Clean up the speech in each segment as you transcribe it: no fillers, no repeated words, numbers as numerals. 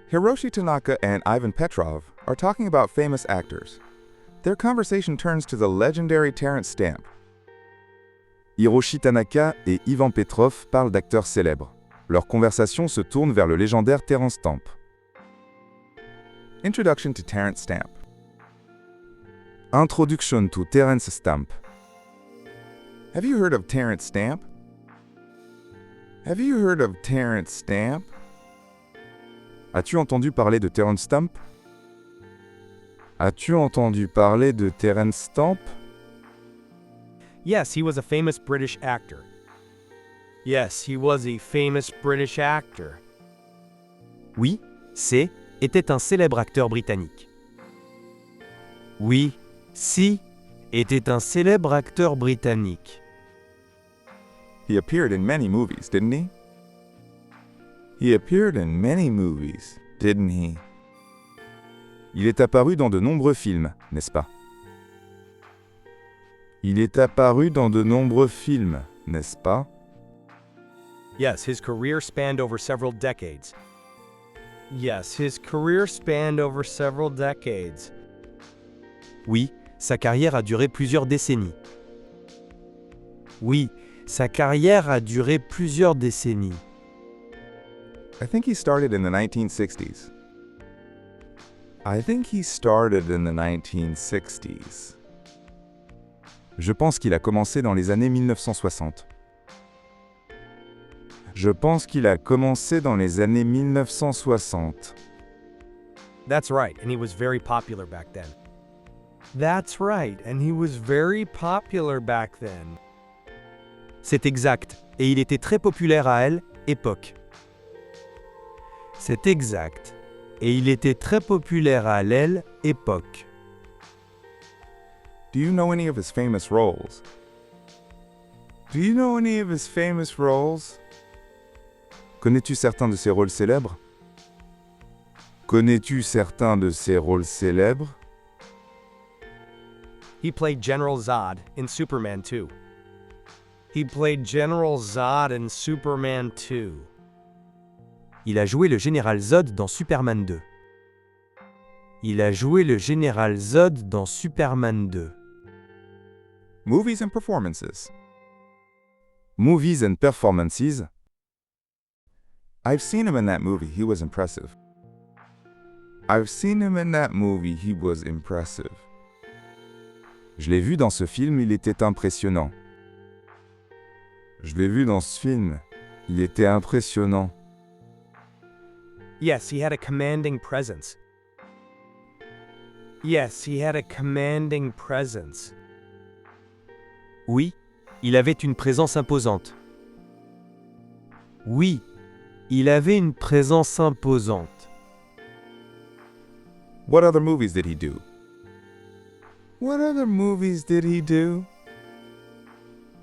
Hiroshi Tanaka and Ivan Petrov are talking about famous actors. Their conversation turns to the legendary Terence Stamp. Hiroshi Tanaka et Ivan Petrov parlent d'acteurs célèbres. Leur conversation se tourne vers le légendaire Terence Stamp. Introduction to Terence Stamp. Introduction to Terence Stamp. Have you heard of Terence Stamp? Have you heard of Terence Stamp? As-tu entendu parler de Terence Stamp? As-tu entendu parler de Terence Stamp? Yes, he was a famous British actor. Yes, he was a famous British actor. Oui, était un célèbre acteur britannique. Oui, était un célèbre acteur britannique. He appeared in many movies, didn't he? He appeared in many movies, didn't he? Il est apparu dans de nombreux films, n'est-ce pas? Il est apparu dans de nombreux films, n'est-ce pas? Yes, his career spanned over several decades. Yes, his career spanned over several decades. Oui, sa carrière a duré plusieurs décennies. Oui, sa carrière a duré plusieurs décennies. I think he started in the 1960s. I think he started in the 1960s. Je pense qu'il a commencé dans les années 1960. Je pense qu'il a commencé dans les années 1960. That's right, and he was very popular back then. That's right, and he was very popular back then. C'est exact, et il était très populaire à elle, époque. C'est exact, et il était très populaire à elle, époque. Do you know any of his famous roles? Do you know any of his famous roles? Connais-tu certains de ses rôles célèbres? Connais-tu certains de ses rôles célèbres? He played General Zod in Superman 2. He played General Zod in Superman 2. Il a joué le général Zod dans Superman 2. Il a joué le général Zod dans Superman 2. Movies and performances. Movies and performances. I've seen him in that movie, he was impressive. I've seen him in that movie, he was impressive. Je l'ai vu dans ce film, il était impressionnant. Je l'ai vu dans ce film, il était impressionnant. Yes, he had a commanding presence. Yes, he had a commanding presence. Oui, il avait une présence imposante. Oui, il avait une présence imposante. What other movies did he do? What other movies did he do?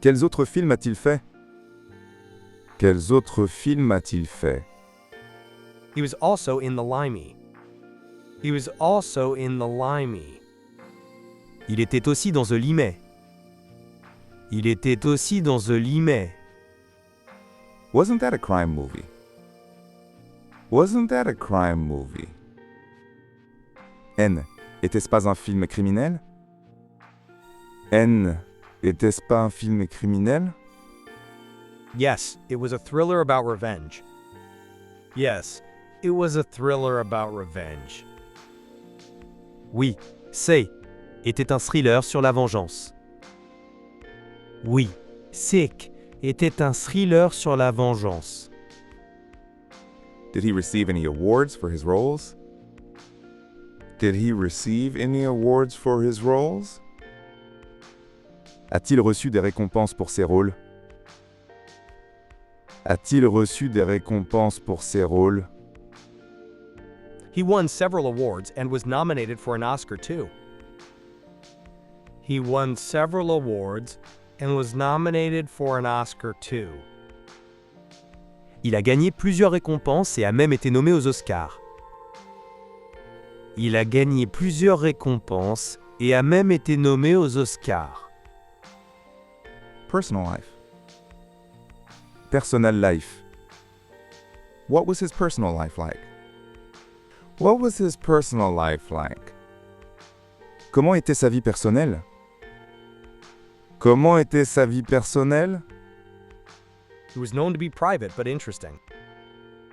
Quels autres films a-t-il fait? Quels autres films a-t-il fait? He was also in The Limey. He was also in The Limey. Il était aussi dans The Limey. Il était aussi dans The Limey. Wasn't that a crime movie? Wasn't that a crime movie? N. Était-ce pas un film criminel? N. Était-ce pas un film criminel? Yes, it was a thriller about revenge. Yes, it was a thriller about revenge. Oui, était un thriller sur la vengeance. Oui, était un thriller sur la vengeance. Did he receive any awards for his roles? Did he receive any awards for his roles? A-t-il reçu des récompenses pour ses rôles? A-t-il reçu des récompenses pour ses rôles? He won several awards and was nominated for an Oscar too. He won several awards and was nominated for an Oscar too. Il a gagné plusieurs récompenses et a même été nommé aux Oscars. Il a gagné plusieurs récompenses et a même été nommé aux Oscars. Personal life. Personal life. What was his personal life like? What was his personal life like? Comment était sa vie personnelle? Comment était sa vie personnelle? He was known to be private but interesting.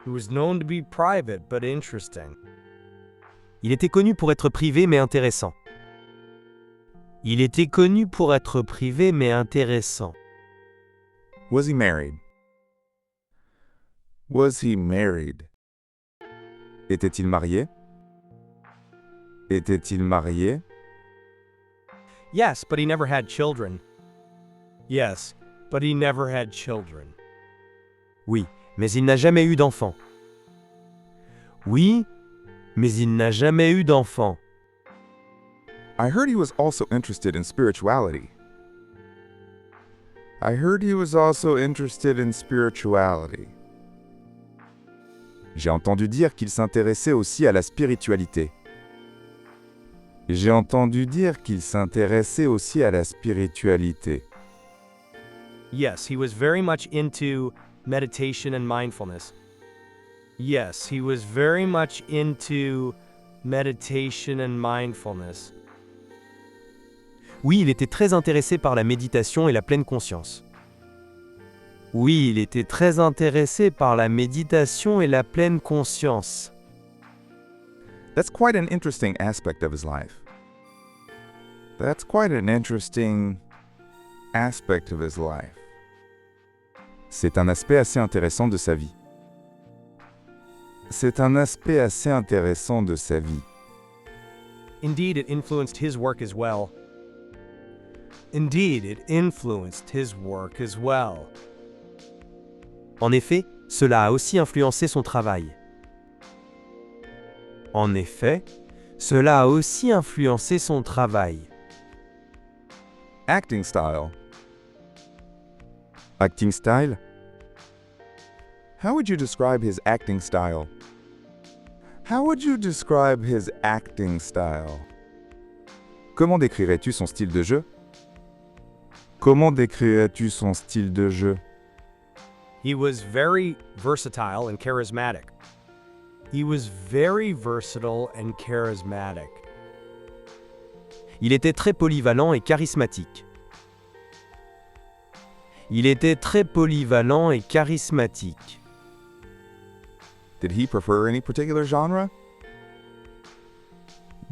He was known to be private but interesting. Il était connu pour être privé mais intéressant. Il était connu pour être privé mais intéressant. Was he married? Was he married? Était-il marié? Était-il marié? Yes, but he never had children. Yes, but he never had children. Oui, mais il n'a jamais eu d'enfant. Oui, mais il n'a jamais eu d'enfant. I heard he was also interested in spirituality. I heard he was also interested in spirituality. J'ai entendu dire qu'il s'intéressait aussi à la spiritualité. J'ai entendu dire qu'il s'intéressait aussi à la spiritualité. Yes, he was very much into meditation and mindfulness. Yes, he was very much into meditation and mindfulness. Oui, il était très intéressé par la méditation et la pleine conscience. Oui, il était très intéressé par la méditation et la pleine conscience. That's quite an interesting aspect of his life. That's quite an interesting aspect of his life. C'est un aspect assez intéressant de sa vie. C'est un aspect assez intéressant de sa vie. Indeed, it influenced his work as well. Indeed, it influenced his work as well. En effet, cela a aussi influencé son travail. En effet, cela a aussi influencé son travail. Acting style. Acting style? How would you describe his acting style? How would you describe his acting style? Comment décrirais-tu son style de jeu? Comment décrirais-tu son style de jeu? He was very versatile and charismatic. He was very versatile and charismatic. Il était très polyvalent et charismatique. Il était très polyvalent et charismatique. Did he prefer any particular genre?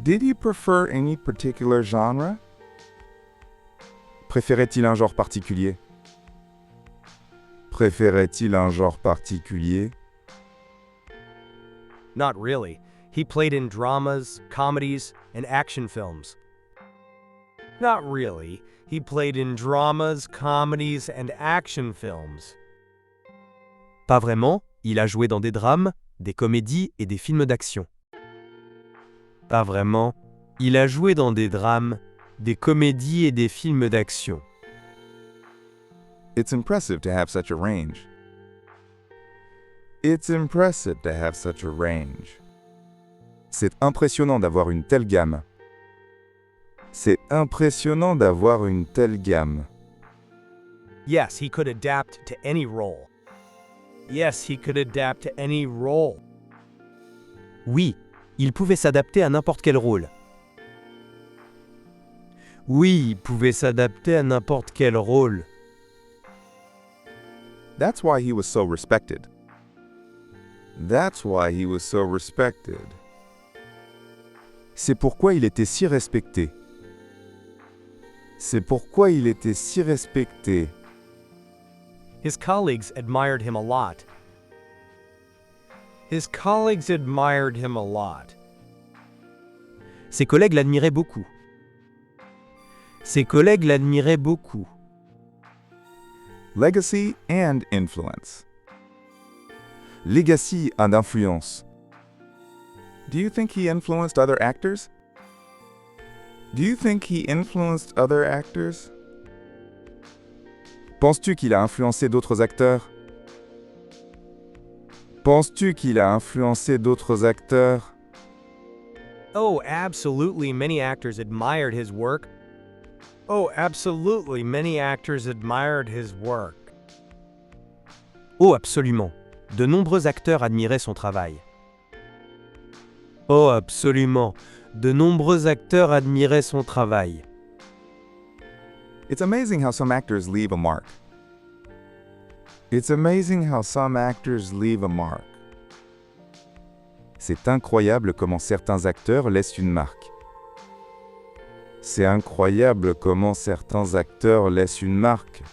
Did he prefer any particular genre? Préférait-il un genre particulier? Préférait-il un genre particulier? Not really. He played in dramas, comedies, and action films. Not really. He played in dramas, comedies, and action films. Pas vraiment, il a joué dans des drames, des comédies et des films d'action. Pas vraiment, il a joué dans des drames, des comédies et des films d'action. It's impressive to have such a range. It's impressive to have such a range. C'est impressionnant d'avoir une telle gamme. C'est impressionnant d'avoir une telle gamme. Yes, he could adapt to any role. Yes, he could adapt to any role. Oui, il pouvait s'adapter à n'importe quel rôle. Oui, il pouvait s'adapter à n'importe quel rôle. That's why he was so respected. That's why he was so respected. C'est pourquoi il était si respecté. C'est pourquoi il était si respecté. His colleagues admired him a lot. His colleagues admired him a lot. Ses collègues l'admiraient beaucoup. Ses collègues l'admiraient beaucoup. Legacy and influence. Legacy and influence. Do you think he influenced other actors? Do you think he influenced other actors? Penses-tu qu'il a influencé d'autres acteurs? Penses-tu qu'il a influencé d'autres acteurs? Oh, absolutely, many actors admired his work. Oh, absolutely, many actors admired his work. Oh, absolument. De nombreux acteurs admiraient son travail. Oh, absolument. De nombreux acteurs admiraient son travail. It's amazing how some actors leave a mark. It's amazing how some actors leave a mark. C'est incroyable comment certains acteurs laissent une marque. C'est incroyable comment certains acteurs laissent une marque.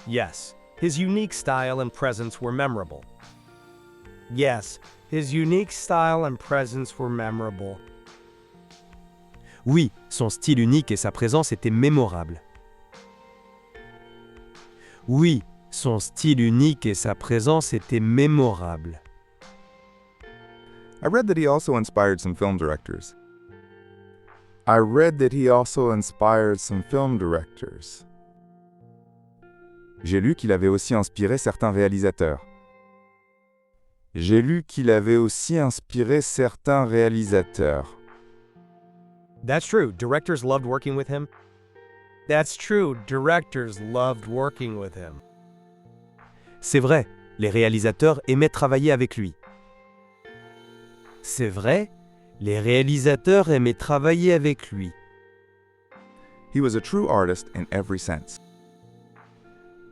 Yes, his unique style and presence were memorable. Yes, his unique style and presence were memorable. Oui, son style unique et sa présence étaient mémorables. Oui, son style unique et sa présence étaient mémorables. I read that he also inspired some film directors. I read that he also inspired some film directors. J'ai lu qu'il avait aussi inspiré certains réalisateurs. J'ai lu qu'il avait aussi inspiré certains réalisateurs. That's true, directors loved working with him. That's true, directors loved working with him. C'est vrai, les réalisateurs aimaient travailler avec lui. C'est vrai, les réalisateurs aimaient travailler avec lui. He was a true artist in every sense.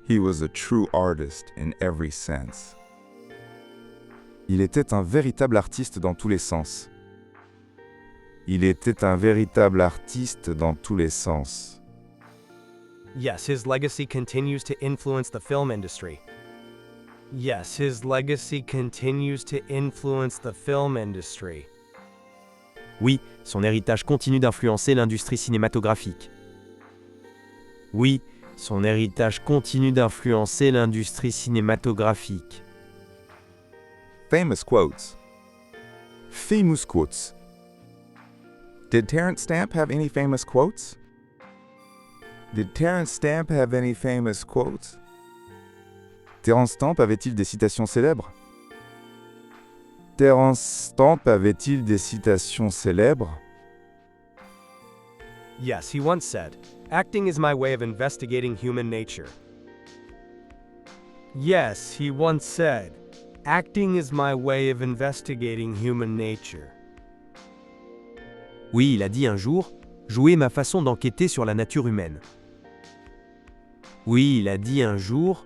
He was a true artist in every sense. Il était un véritable artiste dans tous les sens. Il était un véritable artiste dans tous les sens. Yes, his legacy continues to influence the film industry. Yes, his legacy continues to influence the film industry. Oui, son héritage continue d'influencer l'industrie cinématographique. Oui, son héritage continue d'influencer l'industrie cinématographique. Famous quotes. Famous quotes. Did Terence Stamp have any famous quotes? Did Terence Stamp have any famous quotes? Terence Stamp avait-il des citations célèbres? Terence Stamp avait-il des citations célèbres? Yes, he once said, "Acting is my way of investigating human nature." Yes, he once said, "Acting is my way of investigating human nature." Oui, il a dit un jour, jouer est ma façon d'enquêter sur la nature humaine. Oui, il a dit un jour,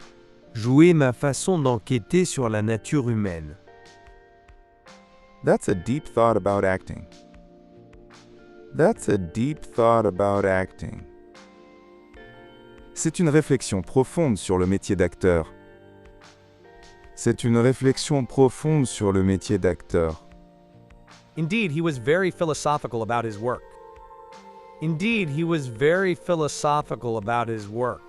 jouer est ma façon d'enquêter sur la nature humaine. That's a deep thought about acting. That's a deep thought about acting. C'est une réflexion profonde sur le métier d'acteur. C'est une réflexion profonde sur le métier d'acteur. Indeed, he was very philosophical about his work. Indeed, he was very philosophical about his work.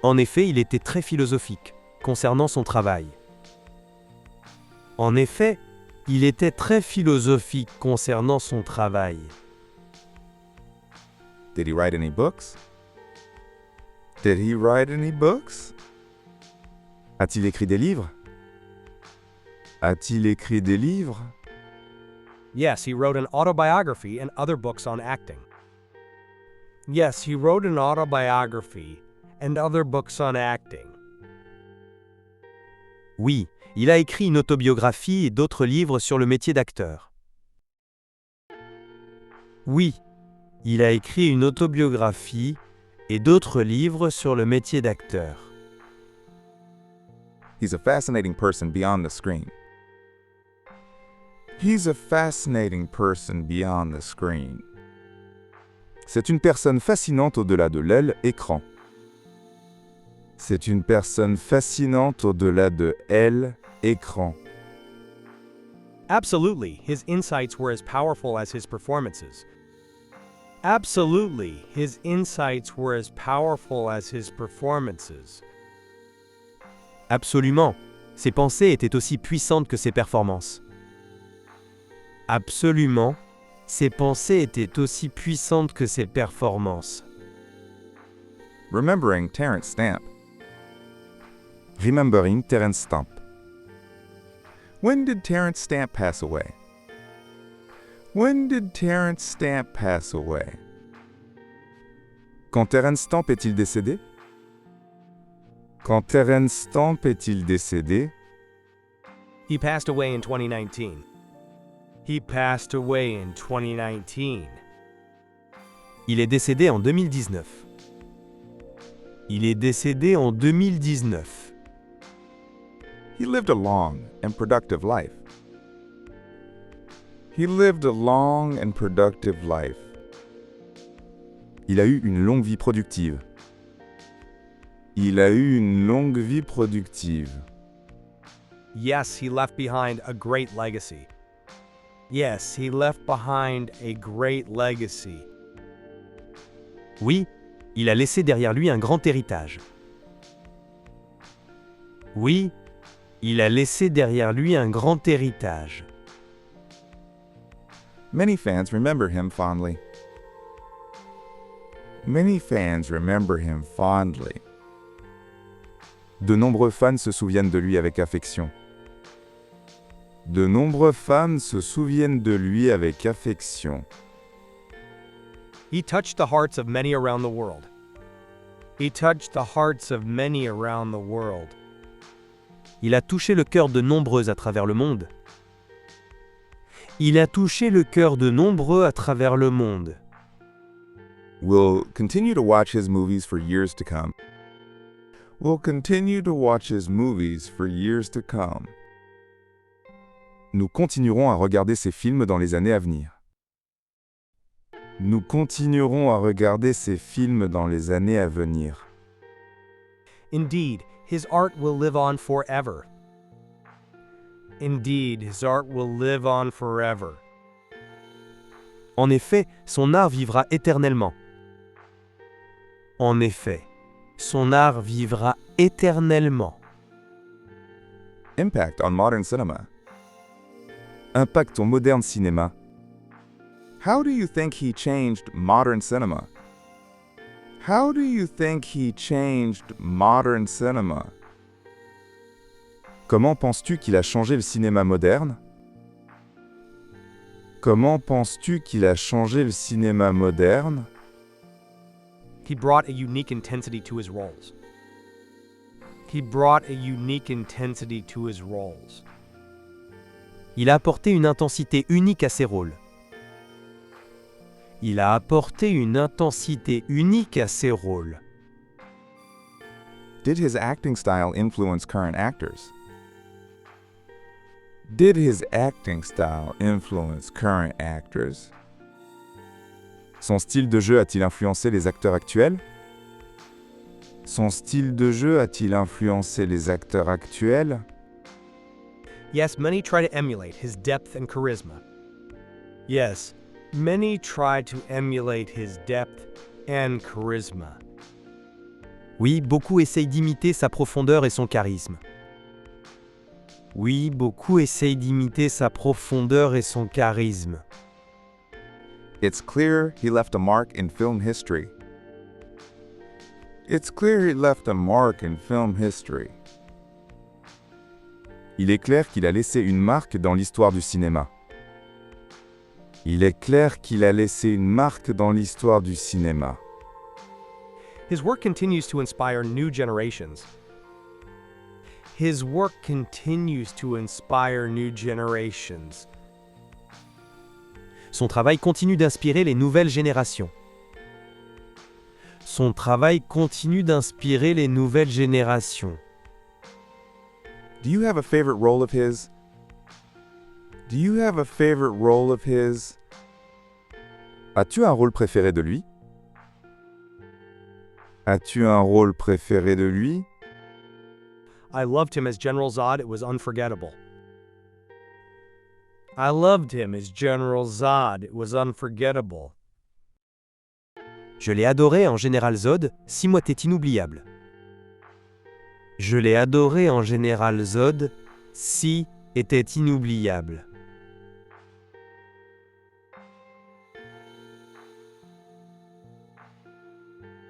En effet, il était très philosophique concernant son travail. En effet, il était très philosophique concernant son travail. Did he write any books? Did he write any books? A-t-il écrit des livres? A-t-il écrit des livres? Yes, he wrote an autobiography and other books on acting. Yes, he wrote an autobiography and other books on acting. Oui, il a écrit une autobiographie et d'autres livres sur le métier d'acteur. Oui, il a écrit une autobiographie et d'autres livres sur le métier d'acteur. He's a fascinating person beyond the screen. He's a fascinating person beyond the screen. C'est une personne fascinante au-delà de l'aile écran. C'est une personne fascinante au-delà de elle, écran. Absolutely, his insights were as powerful as his performances. Absolutely, his insights were as powerful as his performances. Absolument, ses pensées étaient aussi puissantes que ses performances. Absolument, ses pensées étaient aussi puissantes que ses performances. Remembering Terence Stamp. Remembering Terence Stamp. When did Terence Stamp pass away? When did Terence Stamp pass away? Quand Terence Stamp est-il décédé? Quand Terence Stamp est-il décédé? He passed away in 2019. He passed away in 2019. Il est décédé en 2019. Il est décédé en 2019. He lived a long and productive life. He lived a long and productive life. Il a eu une longue vie productive. Il a eu une longue vie productive. Yes, he left behind a great legacy. Yes, he left behind a great legacy. Oui, il a laissé derrière lui un grand héritage. Oui, il a laissé derrière lui un grand héritage. Many fans remember him fondly. Many fans remember him fondly. De nombreux fans se souviennent de lui avec affection. De nombreux fans se souviennent de lui avec affection. He touched the hearts of many around the world. He touched the hearts of many around the world. Il a touché le cœur de nombreux à travers le monde. Il a touché le cœur de nombreux à travers le monde. We'll continue to watch his movies for years to come. We'll continue to watch his movies for years to come. Nous continuerons à regarder ses films dans les années à venir. Nous continuerons à regarder ses films dans les années à venir. Indeed, his art will live on forever. Indeed, his art will live on forever. En effet, son art vivra éternellement. En effet, son art vivra éternellement. Impact on modern cinema. Impact au moderne cinéma. How do you think he changed modern cinema? How do you think he changed modern cinema? Comment penses-tu qu'il a changé le cinéma moderne? Comment penses-tu qu'il a changé le cinéma moderne? He brought a unique intensity to his roles. He brought a unique intensity to his roles. Il a apporté une intensité unique à ses rôles. Il a apporté une intensité unique à ses rôles. Did his acting style influence current actors? Did his acting style influence current actors? Son style de jeu a-t-il influencé les acteurs actuels? Son style de jeu a-t-il influencé les acteurs actuels? Yes, many try to emulate his depth and charisma. Yes, many try to emulate his depth and charisma. Oui, beaucoup essayent d'imiter sa profondeur et son charisme. Oui, beaucoup essayent d'imiter sa profondeur et son charisme. It's clear he left a mark in film history. It's clear he left a mark in film history. Il est clair qu'il a laissé une marque dans l'histoire du cinéma. Il est clair qu'il a laissé une marque dans l'histoire du cinéma. His work continues to inspire new generations. His work continues to inspire new generations. Son travail continue d'inspirer les nouvelles générations. Son travail continue d'inspirer les nouvelles générations. Do you have a favorite role of his? Do you have a favorite role of his? As-tu un rôle préféré de lui? As-tu un rôle préféré de lui? I loved him as General Zod, it was unforgettable. I loved him as General Zod, it was unforgettable. Je l'ai adoré en Général Zod, 6 mois était inoubliable. Je l'ai adoré en Général Zod, 6 était inoubliable.